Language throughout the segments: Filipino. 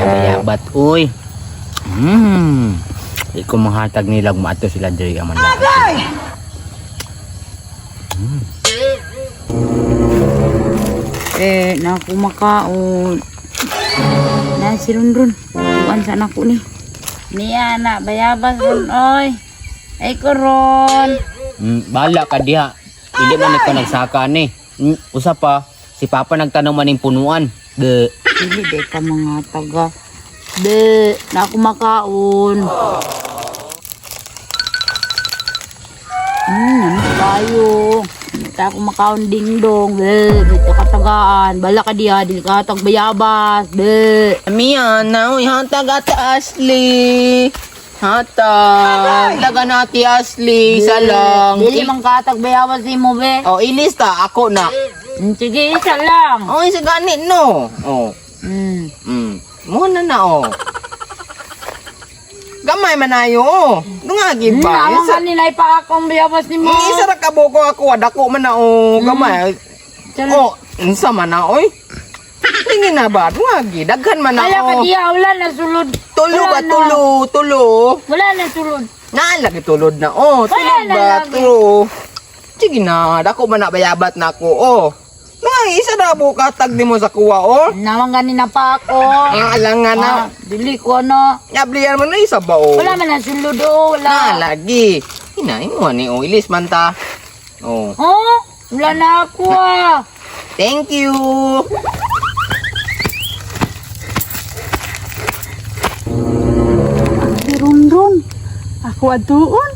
Yabat, uy. Di ko manghatag nilang maato sila diri aman lahat. Na ako makaon. Na si Rundrun. Buwan sa anak ko ni. Niya na, bayabas ron, oy. Ay ko ron. Bala ka diha. Hindi man ikaw nagsaka ni. Usa pa, si Papa nagtanong maning punuan. De. Dili de ka mga taga. De, na ako makaon. Ano tayo? Hindi ako makaon dingdong. De, dito katagaan. Bala ka diha, di ka tagbayabas. De. Mian, na uy, hatag ata Ashley. Hatag. Daga nati Ashley, isa lang. Dili man ka tagbayabas si mo, be. Oh, ilista ako na. Sige, isa lang. Oh, isa ganit no. Oh. Muna na oh. Gamay man ayo oh. Dungagi ba? Ang kanila pa akong bayabas ni mo. Isa ra kabuko ako, dako man na oh. Gamay. Oh, unsa man na oy? Tingin na ba? Dungagi, daghan man na Kaya ka oh. diya, wala na sulod. Tulo ba tulo? Wala na sulod. Naalagi tulod na oh. Tulog na ba? lagi. Tulo. Sige na, dako man na bayabat na ako oh. Mga isa na buka tag di mo sa kuwa oh. Nawang ganina pa ako. Alang nga na. Dili ko no. Yabliyan mo na isa ba oh. Wala man na sulod oh. Wala. Lagi. Hinain mo ni oh. Ilis man ta. Oh. Oh, wala na ako ah. Thank you. Si Rundrun. Ako atuon.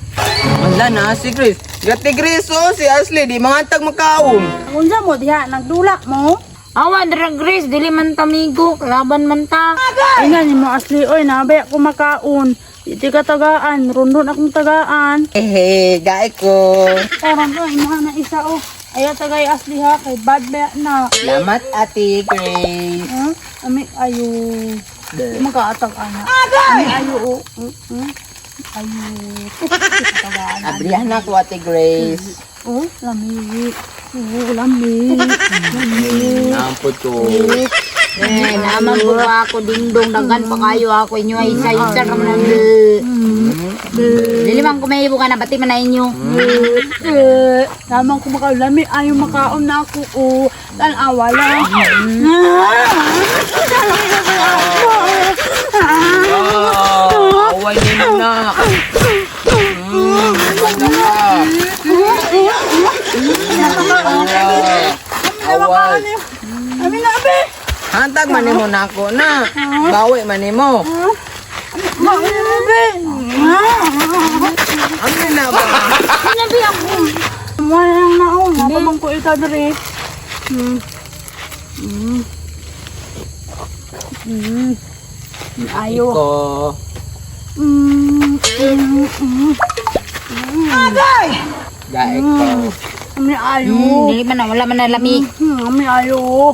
Wala na si Chris. Gati Chris oh. Si Ashley di mga tag makaon. Unsa mo diha nagdulak mo? Awan drag Grace, dili man tamigo, laban man ta. Ina ni mo Ashley, oy, nabay ako makaon. Iti ka tagaan, rundon akong tagaan. Gaay ko. Parang oy, mga na isa oh. Ayaw tagay Ashley ha, kay bad ba na. Salamat ate Grace. Huh? Ami ayo. Di makaatag ana. Ami ayo oh. Ayo. Tagaan. Abrihan ako ate Grace. Oh, lami. Oh, lami. Nampod ko. Naman po ako dingdong dagan pa kayo ako inyo ay isa-isa naman. Dili man kumahibo ka na, bati man na inyo. Naman ko makalami, ayaw makaon na ako oh. Tanawa lang. Away din na. Away. Ami na be. Hantag man mo na ako na. Bawi man mo. Ami na be. Ano na ba? Sinabi ako. Wala na ako, napamang ko ita diri. Ayo. Ko. Gaek ko. Ami ayo. Dili man na, wala man na lami. Ami ayo.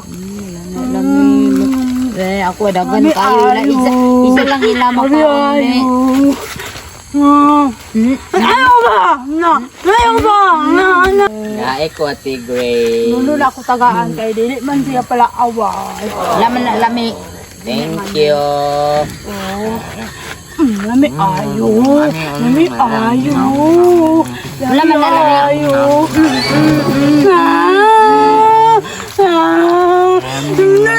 Ako dagan kayo na isa lang ila makaon eh. Ayaw ba? Na. Ayaw ba? Na. Gaek ko ate Grace. Nuno na ako tagaan kay dili man siya pala away. Wala man na lami. Thank you. Lami ayo. Lami ayo. Wala man na lami. Ayo.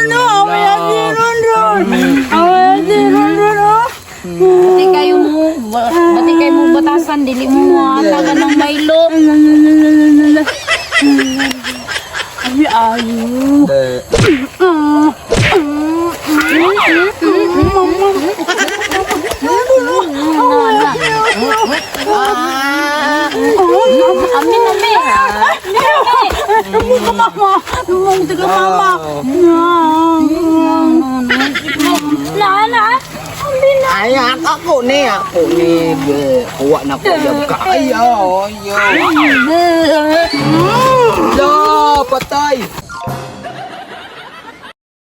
No, away si Rundrun. Away si Rundrun. Bati kayo mo batasan, dili mo taga ng Milo. Lami ayo. Amin na be. Lumong ka mama. Lumong ka mama. Nana. Ay, ako ni. Kuha na ko yung kaya. Yo, patay.